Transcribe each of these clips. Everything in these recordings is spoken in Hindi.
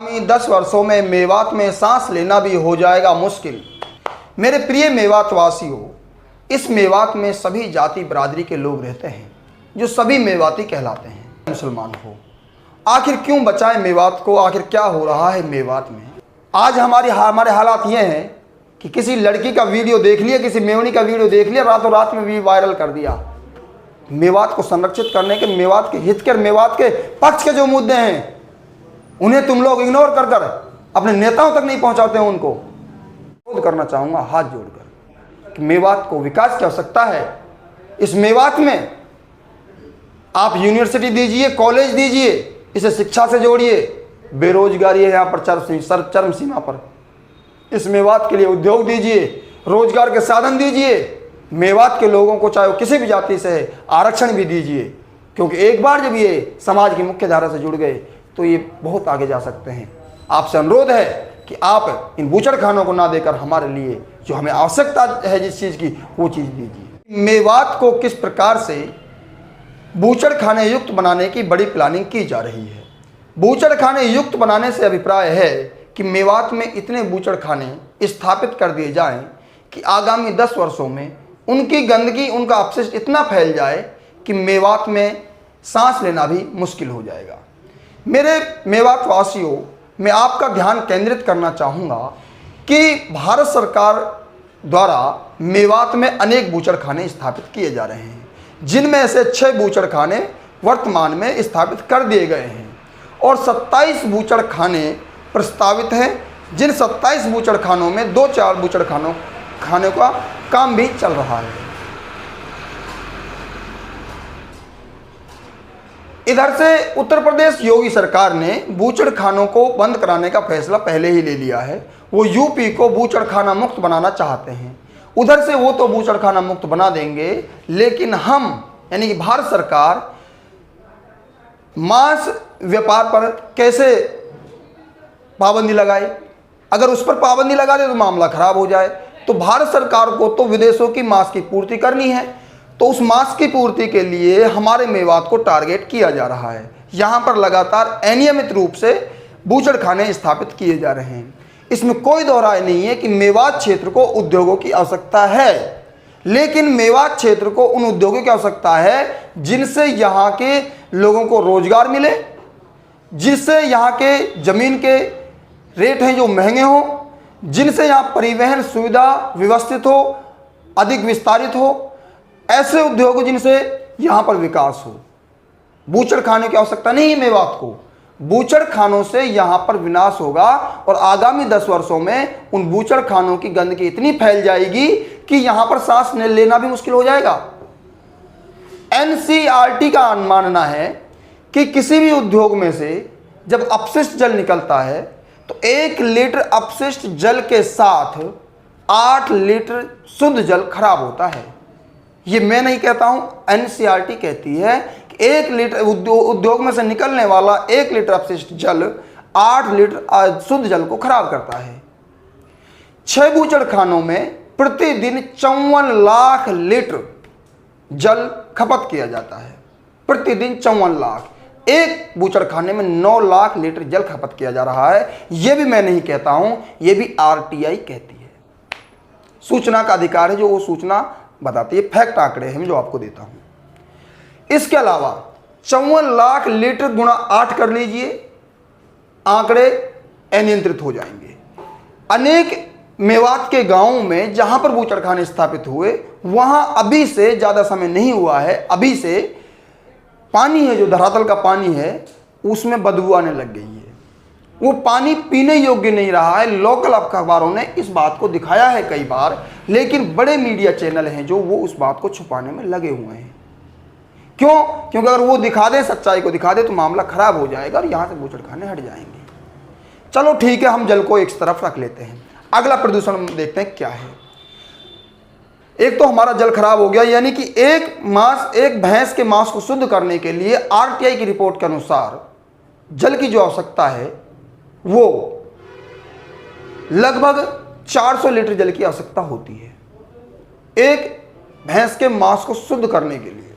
आगामी 10 वर्षों में मेवात में सांस लेना भी हो जाएगा मुश्किल। मेरे प्रिय मेवात वासियों, इस मेवात में सभी जाति बिरादरी के लोग रहते हैं जो सभी मेवाती कहलाते हैं। मुसलमान हो, आखिर क्यों बचाएं मेवात को? आखिर क्या हो रहा है मेवात में? आज हमारे हालात ये हैं कि किसी लड़की का वीडियो देख लिया, किसी मेवनी का वीडियो देख लिया, रातों रात में भी वायरल कर दिया। मेवात को संरक्षित करने के, मेवात के हित के, मेवात के पक्ष के जो मुद्दे हैं उन्हें तुम लोग इग्नोर कर कर अपने नेताओं तक नहीं पहुंचाते हो। उनको विरोध करना चाहूंगा हाथ जोड़कर कि मेवात को विकास की आवश्यकता है। इस मेवात में आप यूनिवर्सिटी दीजिए, कॉलेज दीजिए, इसे शिक्षा से जोड़िए। बेरोजगारी है यहाँ पर चरम सीमा पर। इस मेवात के लिए उद्योग दीजिए, रोजगार के साधन दीजिए। मेवात के लोगों को चाहे वो किसी भी जाति से है आरक्षण भी दीजिए, क्योंकि एक बार जब ये समाज की मुख्य धारा से जुड़ गए तो ये बहुत आगे जा सकते हैं। आपसे अनुरोध है कि आप इन बूचड़खानों को ना देकर हमारे लिए जो हमें आवश्यकता है जिस चीज़ की, वो चीज़ दीजिए। मेवात को किस प्रकार से बूचड़खाने युक्त बनाने की बड़ी प्लानिंग की जा रही है। बूचड़खाने युक्त बनाने से अभिप्राय है कि मेवात में इतने बूचड़खाने स्थापित कर दिए जाएं कि आगामी 10 वर्षों में उनकी गंदगी, उनका अपशिष्ट इतना फैल जाए कि मेवात में सांस लेना भी मुश्किल हो जाएगा। मेरे मेवात वासियों, मैं आपका ध्यान केंद्रित करना चाहूँगा कि भारत सरकार द्वारा मेवात में अनेक बूचड़खाने स्थापित किए जा रहे हैं, जिनमें से 6 बूचड़खाने वर्तमान में स्थापित कर दिए गए हैं और 27 बूचड़खाने प्रस्तावित हैं, जिन 27 बूचड़खानों में 2-4 बूचड़खाने का काम भी चल रहा है। इधर से उत्तर प्रदेश योगी सरकार ने बूचड़खानों को बंद कराने का फैसला पहले ही ले लिया है। वो यूपी को बूचड़खाना मुक्त बनाना चाहते हैं। उधर से वो तो बूचड़खाना मुक्त बना देंगे, लेकिन हम यानी कि भारत सरकार मांस व्यापार पर कैसे पाबंदी लगाए? अगर उस पर पाबंदी लगा दे तो मामला खराब हो जाए। तो भारत सरकार को तो विदेशों की मांस की पूर्ति करनी है, तो उस मांस की पूर्ति के लिए हमारे मेवात को टारगेट किया जा रहा है। यहाँ पर लगातार अनियमित रूप से बूचड़खाने स्थापित किए जा रहे हैं। इसमें कोई दो राय नहीं है कि मेवात क्षेत्र को उद्योगों की आवश्यकता है, लेकिन मेवात क्षेत्र को उन उद्योगों की आवश्यकता है जिनसे यहाँ के लोगों को रोजगार मिले, जिससे यहाँ के ज़मीन के रेट हैं जो महंगे हों, जिनसे यहाँ परिवहन सुविधा व्यवस्थित हो, अधिक विस्तारित हो, ऐसे उद्योग जिनसे यहाँ पर विकास हो। बूचड़खाने की आवश्यकता नहीं है मेवात को। बूचड़खानों से यहाँ पर विनाश होगा और आगामी 10 वर्षों में उन बूचड़खानों की गंदगी इतनी फैल जाएगी कि यहाँ पर सांस लेना भी मुश्किल हो जाएगा। NCERT का मानना है कि किसी भी उद्योग में से जब अपशिष्ट जल निकलता है तो 1 लीटर अपशिष्ट जल के साथ 8 लीटर शुद्ध जल खराब होता है। ये मैं नहीं कहता हूं, NCERT कहती है कि 1 लीटर उद्योग में से निकलने वाला 1 लीटर अपशिष्ट जल 8 लीटर शुद्ध जल को खराब करता है। 6 बूचड़खानों में प्रतिदिन 54 लाख लीटर जल खपत किया जाता है। प्रतिदिन 54 लाख। एक बूचड़खाने में 9 लाख लीटर जल खपत किया जा रहा है। यह भी मैं नहीं कहता हूं, यह भी RTI कहती है। सूचना का अधिकार है जो वो सूचना बताती है। फैक्ट आंकड़े हैं जो आपको देता हूं। इसके अलावा 54 लाख लीटर गुणा 8 कर लीजिए, आंकड़े अनियंत्रित हो जाएंगे। अनेक मेवात के गांवों में जहां पर बूचड़खाने स्थापित हुए वहां अभी से ज्यादा समय नहीं हुआ है, अभी से पानी है जो धरातल का पानी है उसमें बदबू आने लग गई है। वो पानी पीने योग्य नहीं रहा है। लोकल अखबारों ने इस बात को दिखाया है कई बार, लेकिन बड़े मीडिया चैनल हैं जो वो उस बात को छुपाने में लगे हुए हैं। क्यों? क्योंकि अगर वो दिखा दे, सच्चाई को दिखा दे तो मामला खराब हो जाएगा और यहाँ से बूचड़खाने हट जाएंगे। चलो ठीक है, हम जल को एक तरफ रख लेते हैं। अगला प्रदूषण देखते हैं क्या है। एक तो हमारा जल खराब हो गया, यानी कि एक भैंस के मांस को शुद्ध करने के लिए RTI की रिपोर्ट के अनुसार जल की जो आवश्यकता है वो लगभग 400 लीटर जल की आवश्यकता होती है एक भैंस के मांस को शुद्ध करने के लिए।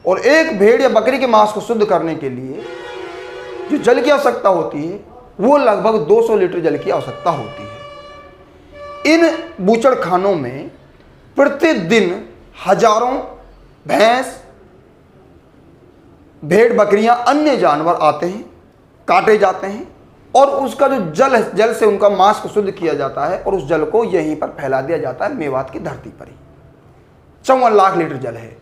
और एक भेड़ या बकरी के मांस को शुद्ध करने के लिए जो जल की आवश्यकता होती है वो लगभग 200 लीटर जल की आवश्यकता होती है। इन बूचड़खानों में प्रतिदिन हजारों भैंस, भेड़, बकरियां, अन्य जानवर आते हैं, काटे जाते हैं और उसका जो जल से उनका मांस को शुद्ध किया जाता है और उस जल को यहीं पर फैला दिया जाता है मेवात की धरती पर ही। 54 लाख लीटर जल है।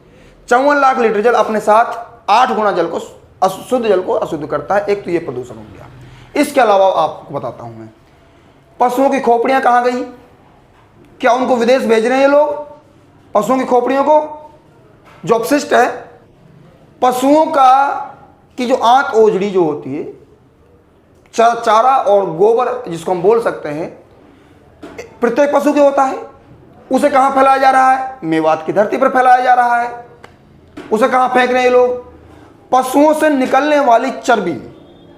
54 लाख लीटर जल अपने साथ 8 गुना जल को शुद्ध जल को अशुद्ध करता है। एक तो ये प्रदूषण हो गया। इसके अलावा आपको बताता हूं मैं, पशुओं की खोपड़ियां कहां गई? क्या उनको विदेश भेज रहे हैं ये लोग? पशुओं की खोपड़ियों को जो अपशिष्ट है, पशुओं का की जो आंत ओझड़ी जो होती है, चारा और गोबर जिसको हम बोल सकते हैं, प्रत्येक पशु के होता है, उसे कहां फैलाया जा रहा है? मेवात की धरती पर फैलाया जा रहा है। उसे कहां फेंक रहे हैं लोग? पशुओं से निकलने वाली चर्बी,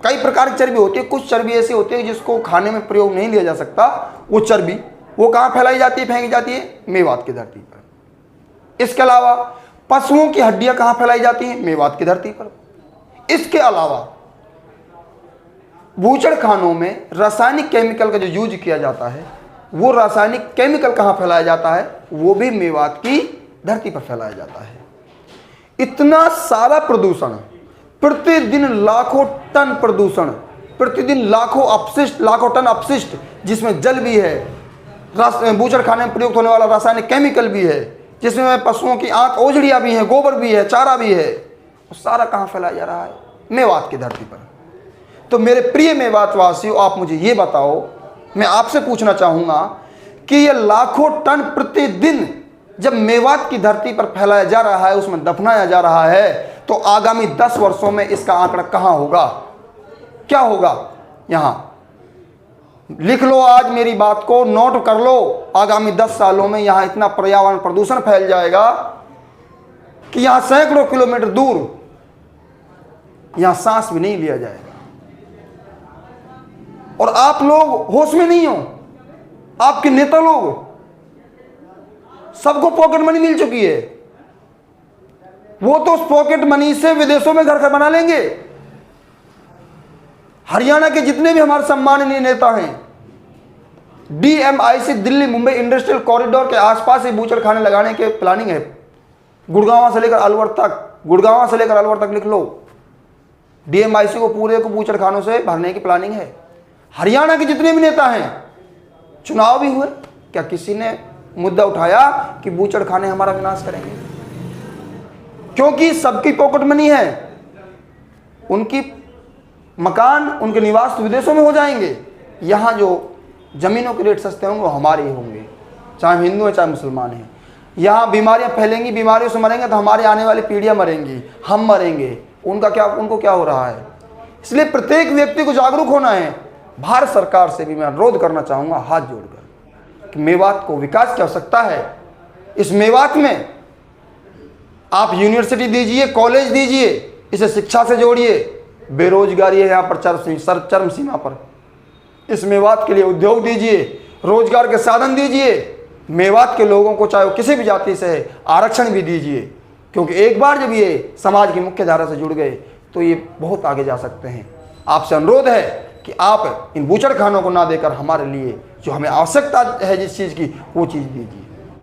कई प्रकार की चर्बी होती है। कुछ चर्बी ऐसी होती है जिसको खाने में प्रयोग नहीं लिया जा सकता, वो चर्बी वो कहां फैलाई जाती है, फेंकी जाती है? मेवात की धरती पर। इसके अलावा पशुओं की हड्डियां कहां फैलाई जाती हैं? मेवात की धरती पर। इसके अलावा बूचड़खानों में रासायनिक केमिकल का जो यूज किया जाता है, वो रासायनिक केमिकल कहां फैलाया जाता है? वो भी मेवात की धरती पर फैलाया जाता है। इतना सारा प्रदूषण, प्रतिदिन लाखों टन प्रदूषण, प्रतिदिन लाखों टन अपशिष्ट, जिसमें जल भी है, बूचड़खाने में प्रयुक्त होने वाला रासायनिक केमिकल भी है, जिसमें पशुओं की आंत ओझड़ियां भी हैं, गोबर भी है, चारा भी है, वो सारा कहां फैलाया जा रहा है? मेवात की धरती पर। तो मेरे प्रिय मेवातवासियों, आप मुझे ये बताओ, मैं आपसे पूछना चाहूंगा कि ये लाखों टन प्रतिदिन जब मेवात की धरती पर फैलाया जा रहा है, उसमें दफनाया जा रहा है, तो आगामी 10 वर्षों में इसका आंकड़ा कहां होगा? क्या होगा? यहां लिख लो, आज मेरी बात को नोट कर लो। आगामी 10 सालों में यहां इतना पर्यावरण प्रदूषण फैल जाएगा कि यहां सैकड़ों किलोमीटर दूर यहां सांस भी नहीं लिया जाएगा। और आप लोग होश में नहीं हो, आपके नेता लोग, सबको पॉकेट मनी मिल चुकी है। वो तो उस पॉकेट मनी से विदेशों में घर बना लेंगे। हरियाणा के जितने भी हमारे सम्माननीय नेता हैं, DMIC Delhi Mumbai industrial corridor के आसपास ही बूचड़खाने लगाने के प्लानिंग है। गुड़गांव से लेकर अलवर तक लिख लो। DMIC को पूरे को बूचड़खानों से भरने की प्लानिंग है। हरियाणा के जितने भी नेता हैं, चुनाव भी हुए, क्या किसी ने मुद्दा उठाया कि बूचड़खाने हमारा विनाश करेंगे? क्योंकि सबकी पॉकेट मनी है, उनकी मकान, उनके निवास तो विदेशों में हो जाएंगे। यहाँ जो जमीनों के रेट सस्ते होंगे वो हमारे ही होंगे, चाहे हिंदू है चाहे मुसलमान है। यहाँ बीमारियाँ फैलेंगी, बीमारियों से मरेंगे तो हमारे आने वाली पीढ़ियाँ मरेंगी, हम मरेंगे, उनको क्या हो रहा है? इसलिए प्रत्येक व्यक्ति को जागरूक होना है। भारत सरकार से भी मैं अनुरोध करना चाहूँगा हाथ जोड़कर कि मेवात को विकास की आवश्यकता है। इस मेवात में आप यूनिवर्सिटी दीजिए, कॉलेज दीजिए, इसे शिक्षा से जोड़िए। बेरोजगारी है यहाँ पर चरम सीमा पर। इस मेवात के लिए उद्योग दीजिए, रोजगार के साधन दीजिए। मेवात के लोगों को चाहे वो किसी भी जाति से है, आरक्षण भी दीजिए, क्योंकि एक बार जब ये समाज की मुख्य धारा से जुड़ गए तो ये बहुत आगे जा सकते हैं। आपसे अनुरोध है कि आप इन बूचड़खानों को ना देकर हमारे लिए जो हमें आवश्यकता है जिस चीज़ की, वो चीज़ दीजिए।